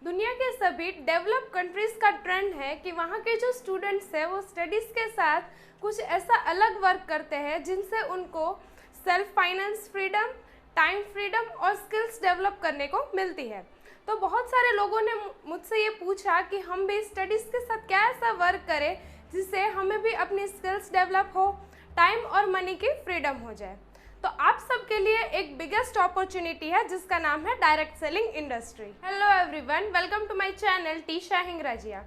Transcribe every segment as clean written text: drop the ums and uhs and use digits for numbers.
दुनिया के सभी डेवलप कंट्रीज का ट्रेंड है कि वहाँ के जो स्टूडेंट्स हैं वो स्टडीज़ के साथ कुछ ऐसा अलग वर्क करते हैं जिनसे उनको self finance freedom, time freedom और स्किल्स डेवलप करने को मिलती है। तो बहुत सारे लोगों ने मुझसे ये पूछा कि हम भी स्टडीज़ के साथ क्या ऐसा वर्क करें जिससे हमें भी अपनी स्किल्स डेवलप हो, टाइम और मनी की फ्रीडम हो जाए। तो आप सबके लिए एक बिगेस्ट अपॉर्चुनिटी है जिसका नाम है direct selling industry. Hello everyone, welcome to my channel Tisha Hingrajia.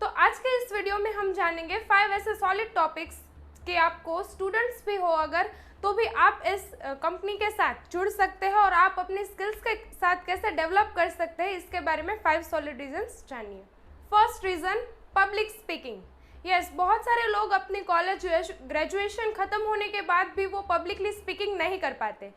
तो आज के इस वीडियो में हम जानेंगे 5 ऐसे सॉलिड टॉपिक्स कि आपको स्टूडेंट्स भी हो अगर तो भी आप इस कंपनी के साथ जुड़ सकते हैं और आप अपनी स्किल्स के साथ कैसे डेवलप कर सकते हैं, इसके बारे में 5 सॉलिड रीजंस जानिए। First reason, public speaking. Yes, बहुत सारे लोग अपनी कॉलेज ग्रेजुएशन ख़त्म होने के बाद भी वो पब्लिकली स्पीकिंग नहीं कर पाते।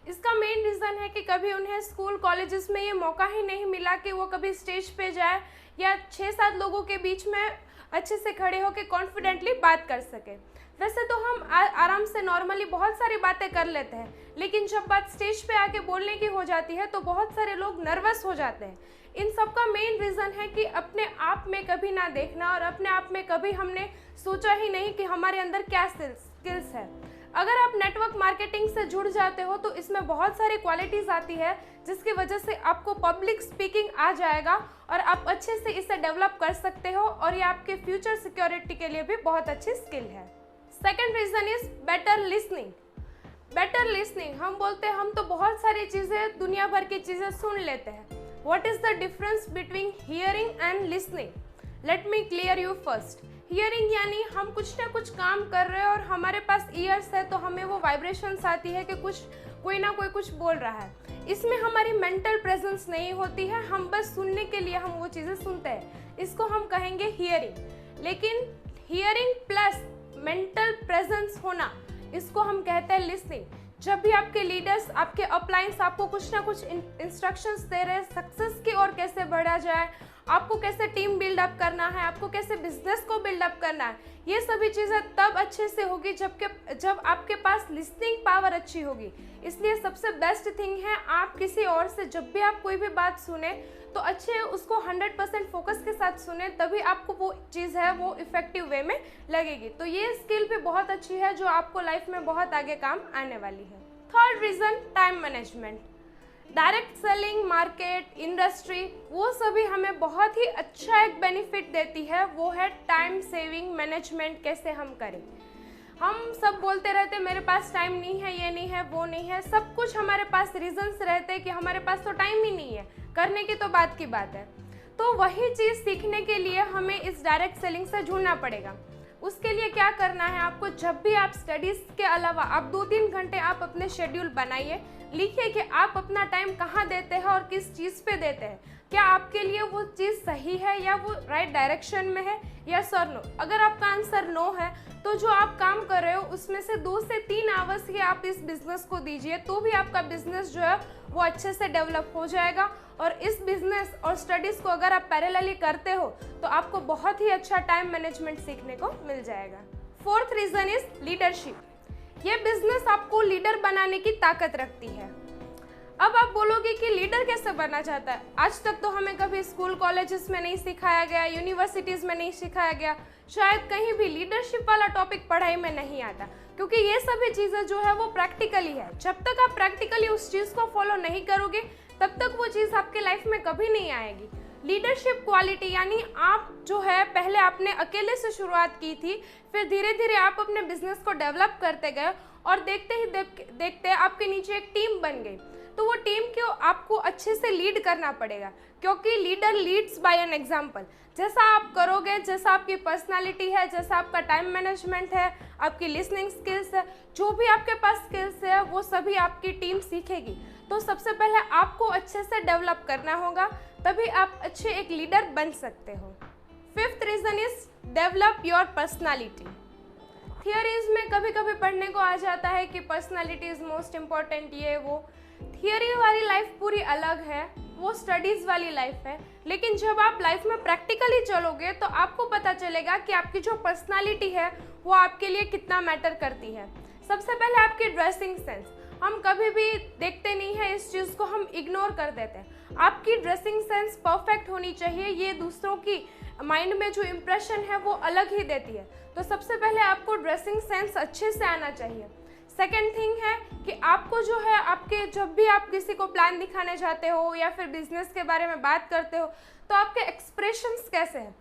इसका मेन रीज़न है कि कभी उन्हें स्कूल कॉलेजेस में ये मौका ही नहीं मिला कि वो कभी स्टेज पे जाए या 6-7 लोगों के बीच में अच्छे से खड़े होकर कॉन्फिडेंटली बात कर सके। वैसे तो हम आराम से नॉर्मली बहुत सारी बातें कर लेते हैं, लेकिन जब बात स्टेज पे आके बोलने की हो जाती है तो बहुत सारे लोग नर्वस हो जाते हैं। इन सब का मेन रीज़न है कि अपने आप में कभी ना देखना और अपने आप में कभी हमने सोचा ही नहीं कि हमारे अंदर क्या स्किल्स है। अगर आप नेटवर्क मार्केटिंग से जुड़ जाते हो तो इसमें बहुत सारी क्वालिटीज़ आती है जिसकी वजह से आपको पब्लिक स्पीकिंग आ जाएगा और आप अच्छे से इसे डेवलप कर सकते हो और ये आपके फ्यूचर सिक्योरिटी के लिए भी बहुत अच्छी स्किल है। Second reason is better listening. Better listening, हम बोलते हैं हम तो बहुत सारी चीज़ें, दुनिया भर की चीज़ें सुन लेते हैं। What is the difference between hearing and listening? Let me clear you first. Hearing यानी हम कुछ ना कुछ काम कर रहे हैं और हमारे पास ईयर्स है तो हमें वो वाइब्रेशंस आती है कि कोई ना कोई कुछ बोल रहा है। इसमें हमारी मेंटल प्रेजेंस नहीं होती है, हम बस सुनने के लिए हम वो चीज़ें सुनते हैं, इसको हम कहेंगे हियरिंग। लेकिन हियरिंग प्लस मेंटल प्रेजेंस होना, इसको हम कहते हैं लिसनिंग। जब भी आपके लीडर्स, आपके अपलाइंस आपको कुछ ना कुछ इंस्ट्रक्शंस दे रहे हैं सक्सेस की ओर कैसे बढ़ा जाए, आपको कैसे टीम बिल्डअप करना है, आपको कैसे बिजनेस को बिल्डअप करना है, ये सभी चीज़ें तब अच्छे से होगी जब आपके पास लिसनिंग पावर अच्छी होगी। इसलिए सबसे बेस्ट थिंग है आप किसी और से जब भी आप कोई भी बात सुने तो अच्छे उसको 100% फोकस के साथ सुने, तभी आपको वो चीज़ है वो इफेक्टिव वे में लगेगी। तो ये स्किल भी बहुत अच्छी है जो आपको लाइफ में बहुत आगे काम आने वाली है। Third reason, time management. Direct selling, market, industry, वो सभी हमें बहुत ही अच्छा एक बेनिफिट देती है, वो है टाइम सेविंग मैनेजमेंट कैसे हम करें। हम सब बोलते रहते मेरे पास टाइम नहीं है, ये नहीं है, वो नहीं है, सब कुछ हमारे पास रीजंस रहते हैं कि हमारे पास तो टाइम ही नहीं है, करने की तो बात की बात है। तो वही चीज़ सीखने के लिए हमें इस डायरेक्ट सेलिंग से जुड़ना पड़ेगा। उसके लिए क्या करना है आपको, जब भी आप स्टडीज़ के अलावा आप 2-3 घंटे आप अपने शेड्यूल बनाइए, लिखिए कि आप अपना टाइम कहाँ देते हैं और किस चीज़ पे देते हैं। क्या आपके लिए वो चीज़ सही है या वो राइट डायरेक्शन में है, यस और नो। अगर आपका आंसर नो है तो जो आप काम कर रहे हो उसमें से 2 से 3 आवर्स ही आप इस बिज़नेस को दीजिए, तो भी आपका बिज़नेस जो है वो अच्छे से डेवलप हो जाएगा। और इस बिज़नेस और स्टडीज़ को अगर आप पैरेलली करते हो तो आपको बहुत ही अच्छा टाइम मैनेजमेंट सीखने को मिल जाएगा। Fourth reason is leadership. ये बिज़नेस आपको लीडर बनाने की ताकत रखती है। अब आप बोलोगे कि लीडर कैसे बनना चाहता है, आज तक तो हमें कभी स्कूल कॉलेजेस में नहीं सिखाया गया, यूनिवर्सिटीज़ में नहीं सिखाया गया, शायद कहीं भी लीडरशिप वाला टॉपिक पढ़ाई में नहीं आता, क्योंकि ये सभी चीज़ें जो है वो प्रैक्टिकली है। जब तक आप प्रैक्टिकली उस चीज़ को फॉलो नहीं करोगे तब तक वो चीज़ आपके लाइफ में कभी नहीं आएगी। लीडरशिप क्वालिटी यानी आप जो है पहले आपने अकेले से शुरुआत की थी, फिर धीरे धीरे आप अपने बिजनेस को डेवलप करते गए और देखते ही देखते आपके नीचे एक टीम बन गई। तो वो टीम को आपको अच्छे से लीड करना पड़ेगा, क्योंकि leader leads by an example. जैसा आप करोगे, जैसा आपकी पर्सनालिटी है, जैसा आपका टाइम मैनेजमेंट है, आपकी लिसनिंग स्किल्स है, जो भी आपके पास स्किल्स है वो सभी आपकी टीम सीखेगी। तो सबसे पहले आपको अच्छे से डेवलप करना होगा, तभी आप अच्छे एक लीडर बन सकते हो। Fifth reason is develop your personality. Theories में कभी कभी पढ़ने को आ जाता है कि पर्सनालिटी इज मोस्ट इम्पॉर्टेंट, ये वो। थियरी वाली लाइफ पूरी अलग है, वो स्टडीज़ वाली लाइफ है। लेकिन जब आप लाइफ में प्रैक्टिकली चलोगे तो आपको पता चलेगा कि आपकी जो पर्सनालिटी है वो आपके लिए कितना मैटर करती है। सबसे पहले आपकी ड्रेसिंग सेंस, हम कभी भी देखते नहीं हैं इस चीज़ को, हम इग्नोर कर देते हैं। आपकी ड्रेसिंग सेंस परफेक्ट होनी चाहिए, ये दूसरों की माइंड में जो इम्प्रेशन है वो अलग ही देती है। तो सबसे पहले आपको ड्रेसिंग सेंस अच्छे से आना चाहिए। सेकेंड थिंग है कि आपको जो है आपके जब भी आप किसी को प्लान दिखाने जाते हो या फिर बिजनेस के बारे में बात करते हो तो आपके एक्सप्रेशंस कैसे हैं।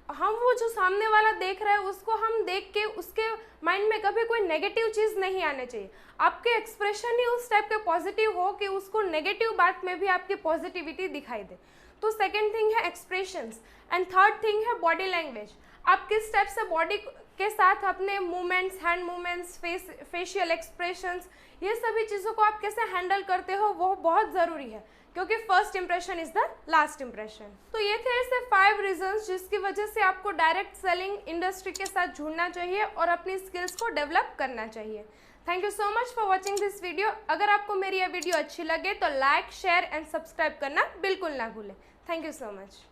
हम वो जो सामने वाला देख रहा है उसको हम देख के उसके माइंड में कभी कोई नेगेटिव चीज़ नहीं आने चाहिए। आपके एक्सप्रेशन ही उस टाइप के पॉजिटिव हो कि उसको नेगेटिव बात में भी आपकी पॉजिटिविटी दिखाई दे। तो सेकेंड थिंग है एक्सप्रेशंस एंड थर्ड थिंग है बॉडी लैंग्वेज। आप किस टाइप से बॉडी के साथ अपने movements, hand movements, facial expressions, ये सभी चीज़ों को आप कैसे हैंडल करते हो वो बहुत ज़रूरी है, क्योंकि first impression is the last impression. तो ये थे ऐसे 5 रीजंस जिसकी वजह से आपको डायरेक्ट सेलिंग इंडस्ट्री के साथ जुड़ना चाहिए और अपनी स्किल्स को डेवलप करना चाहिए। Thank you so much for watching this video. अगर आपको मेरी यह वीडियो अच्छी लगे तो लाइक, शेयर एंड सब्सक्राइब करना बिल्कुल ना भूलें। Thank you so much.